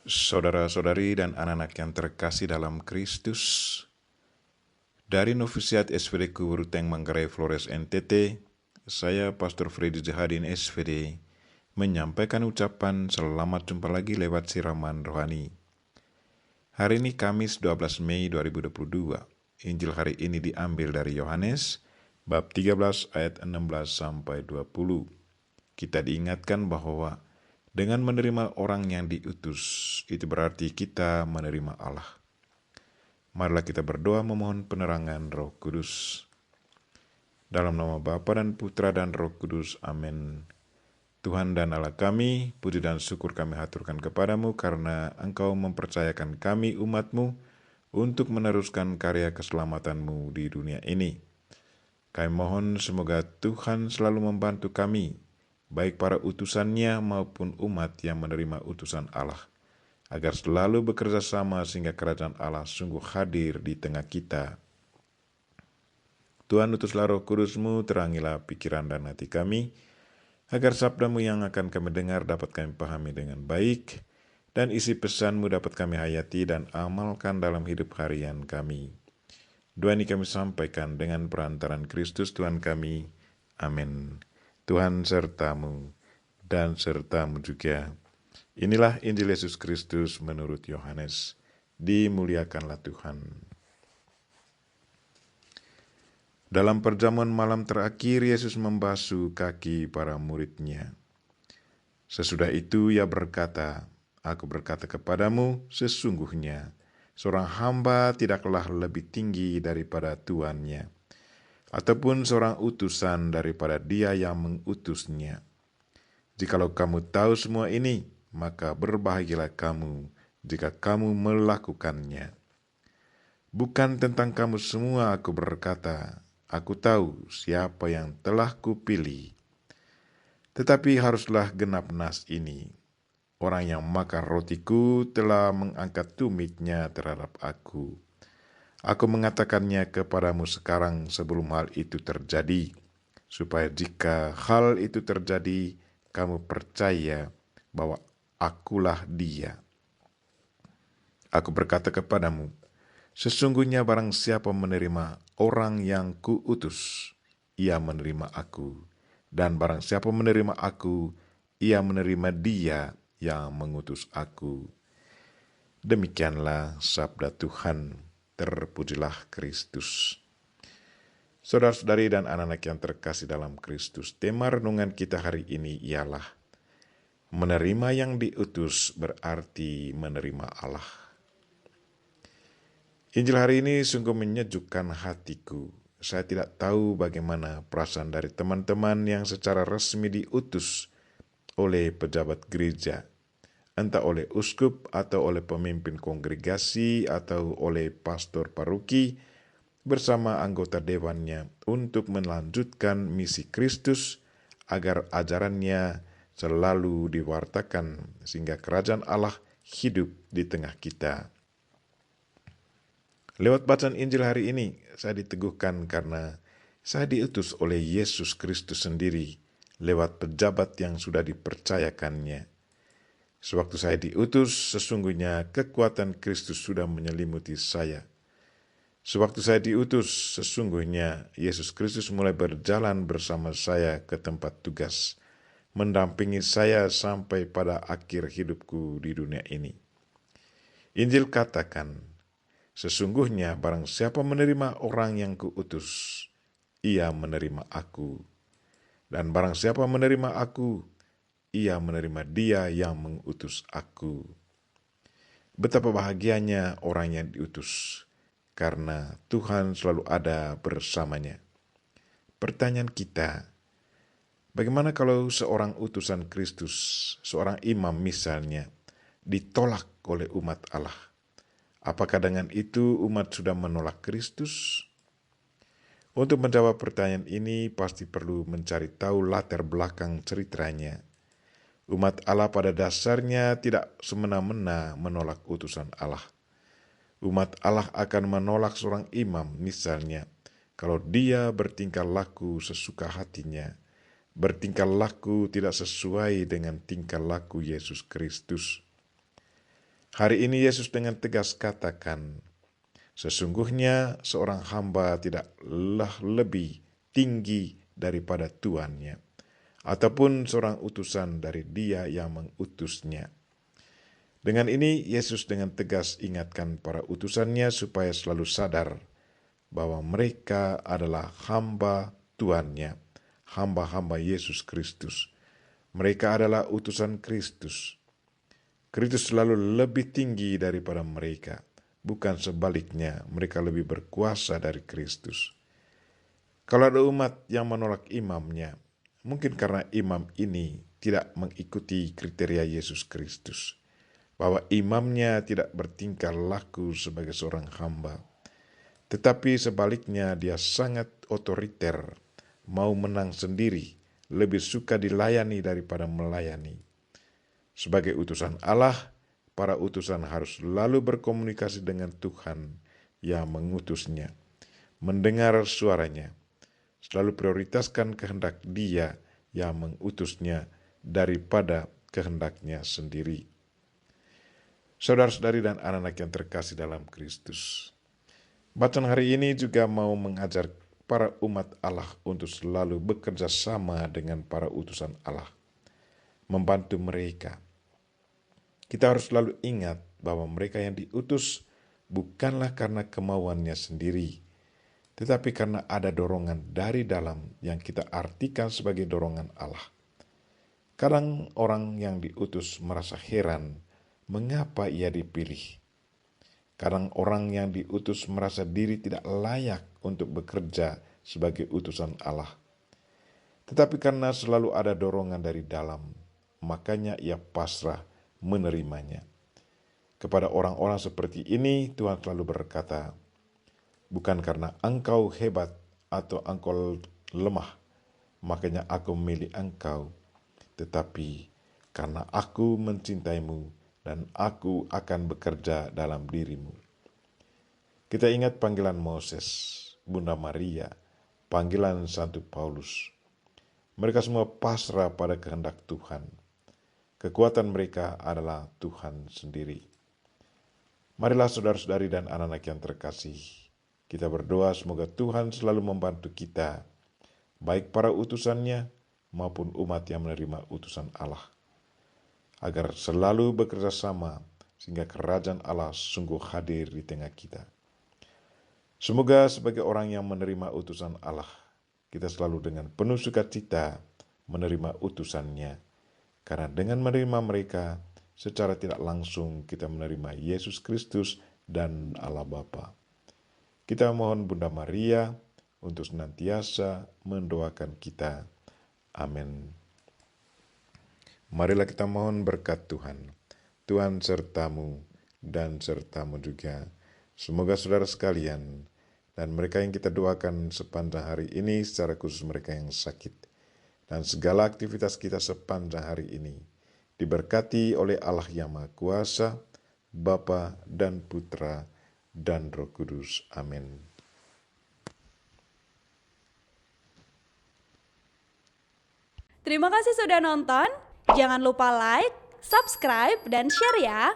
Saudara-saudari dan anak-anak yang terkasih dalam Kristus, dari Novisiat SVD Kuburuteng Manggarai Flores NTT, saya Pastor Freddy Jahadin SVD menyampaikan ucapan selamat jumpa lagi lewat siraman rohani. Hari ini Kamis 12 Mei 2022. Injil hari ini diambil dari Yohanes bab 13 ayat 16 sampai 20. Kita diingatkan bahwa dengan menerima orang yang diutus, itu berarti kita menerima Allah. Marilah kita berdoa memohon penerangan Roh Kudus. Dalam nama Bapa dan Putra dan Roh Kudus, amin. Tuhan dan Allah kami, puji dan syukur kami haturkan kepadamu karena Engkau mempercayakan kami umat-Mu untuk meneruskan karya keselamatan-Mu di dunia ini. Kami mohon semoga Tuhan selalu membantu kami, baik para utusannya maupun umat yang menerima utusan Allah, agar selalu bekerja sama sehingga kerajaan Allah sungguh hadir di tengah kita. Tuhan, utuslah Roh Kudus-Mu, terangilah pikiran dan hati kami, agar sabda-Mu yang akan kami dengar dapat kami pahami dengan baik, dan isi pesan-Mu dapat kami hayati dan amalkan dalam hidup harian kami. Doa ini kami sampaikan dengan perantaran Kristus Tuhan kami. Amin. Tuhan sertamu dan sertamu juga. Inilah Injil Yesus Kristus menurut Yohanes. Dimuliakanlah Tuhan. Dalam perjamuan malam terakhir, Yesus membasuh kaki para murid-Nya. Sesudah itu Ia berkata, "Aku berkata kepadamu, sesungguhnya seorang hamba tidaklah lebih tinggi daripada tuannya, ataupun seorang utusan daripada dia yang mengutusnya. Jikalau kamu tahu semua ini, maka berbahagialah kamu jika kamu melakukannya. Bukan tentang kamu semua aku berkata, aku tahu siapa yang telah kupilih. Tetapi haruslah genap nas ini. Orang yang makan rotiku telah mengangkat tumitnya terhadap aku. Aku mengatakannya kepadamu sekarang sebelum hal itu terjadi, supaya jika hal itu terjadi, kamu percaya bahwa akulah dia. Aku berkata kepadamu, sesungguhnya barang siapa menerima orang yang kuutus, ia menerima aku. Dan barang siapa menerima aku, ia menerima dia yang mengutus aku." Demikianlah sabda Tuhan. Terpujilah Kristus. Saudara-saudari dan anak-anak yang terkasih dalam Kristus, tema renungan kita hari ini ialah menerima yang diutus berarti menerima Allah. Injil hari ini sungguh menyejukkan hatiku. Saya tidak tahu bagaimana perasaan dari teman-teman yang secara resmi diutus oleh pejabat gereja, entah oleh uskup atau oleh pemimpin kongregasi atau oleh pastor paroki bersama anggota dewannya untuk melanjutkan misi Kristus agar ajarannya selalu diwartakan sehingga kerajaan Allah hidup di tengah kita. Lewat bacaan Injil hari ini, saya diteguhkan karena saya diutus oleh Yesus Kristus sendiri lewat pejabat yang sudah dipercayakannya. Sewaktu saya diutus, sesungguhnya kekuatan Kristus sudah menyelimuti saya. Sewaktu saya diutus, sesungguhnya Yesus Kristus mulai berjalan bersama saya ke tempat tugas, mendampingi saya sampai pada akhir hidupku di dunia ini. Injil katakan, sesungguhnya barang siapa menerima orang yang kuutus, ia menerima aku. Dan barang siapa menerima aku, ia menerima dia yang mengutus aku. Betapa bahagianya orang yang diutus, karena Tuhan selalu ada bersamanya. Pertanyaan kita, bagaimana kalau seorang utusan Kristus, seorang imam misalnya, ditolak oleh umat Allah? Apakah dengan itu umat sudah menolak Kristus? Untuk menjawab pertanyaan ini, pasti perlu mencari tahu latar belakang ceritanya. Umat Allah pada dasarnya tidak semena-mena menolak utusan Allah. Umat Allah akan menolak seorang imam misalnya kalau dia bertingkah laku sesuka hatinya, bertingkah laku tidak sesuai dengan tingkah laku Yesus Kristus. Hari ini Yesus dengan tegas katakan, sesungguhnya seorang hamba tidaklah lebih tinggi daripada tuannya, ataupun seorang utusan dari dia yang mengutusnya. Dengan ini Yesus dengan tegas ingatkan para utusannya supaya selalu sadar bahwa mereka adalah hamba Tuannya, hamba-hamba Yesus Kristus. Mereka adalah utusan Kristus. Kristus selalu lebih tinggi daripada mereka, bukan sebaliknya, mereka lebih berkuasa dari Kristus. Kalau ada umat yang menolak imamnya, mungkin karena imam ini tidak mengikuti kriteria Yesus Kristus, bahwa imamnya tidak bertingkah laku sebagai seorang hamba, tetapi sebaliknya dia sangat otoriter, mau menang sendiri, lebih suka dilayani daripada melayani. Sebagai utusan Allah, para utusan harus selalu berkomunikasi dengan Tuhan yang mengutusnya, mendengar suaranya, selalu prioritaskan kehendak Dia yang mengutusnya daripada kehendaknya sendiri. Saudara-saudari dan anak-anak yang terkasih dalam Kristus, bacaan hari ini juga mau mengajar para umat Allah untuk selalu bekerja sama dengan para utusan Allah, membantu mereka. Kita harus selalu ingat bahwa mereka yang diutus bukanlah karena kemauannya sendiri, tetapi karena ada dorongan dari dalam yang kita artikan sebagai dorongan Allah. Kadang orang yang diutus merasa heran mengapa ia dipilih. Kadang orang yang diutus merasa diri tidak layak untuk bekerja sebagai utusan Allah. Tetapi karena selalu ada dorongan dari dalam, makanya ia pasrah menerimanya. Kepada orang-orang seperti ini, Tuhan selalu berkata, bukan karena engkau hebat atau engkau lemah, makanya aku memilih engkau, tetapi karena aku mencintaimu dan aku akan bekerja dalam dirimu. Kita ingat panggilan Moses, Bunda Maria, panggilan Santo Paulus. Mereka semua pasrah pada kehendak Tuhan. Kekuatan mereka adalah Tuhan sendiri. Marilah saudara-saudari dan anak-anak yang terkasih, kita berdoa semoga Tuhan selalu membantu kita, baik para utusannya maupun umat yang menerima utusan Allah, agar selalu bekerja sama sehingga kerajaan Allah sungguh hadir di tengah kita. Semoga sebagai orang yang menerima utusan Allah, kita selalu dengan penuh sukacita menerima utusannya, karena dengan menerima mereka secara tidak langsung kita menerima Yesus Kristus dan Allah Bapa. Kita mohon Bunda Maria untuk senantiasa mendoakan kita. Amin. Marilah kita mohon berkat Tuhan. Tuhan sertamu dan sertamu juga. Semoga saudara sekalian dan mereka yang kita doakan sepanjang hari ini, secara khusus mereka yang sakit, dan segala aktivitas kita sepanjang hari ini diberkati oleh Allah yang Maha Kuasa, Bapa dan Putra dan Roh Kudus. Amin. Terima kasih sudah nonton. Jangan lupa like, subscribe, dan share ya.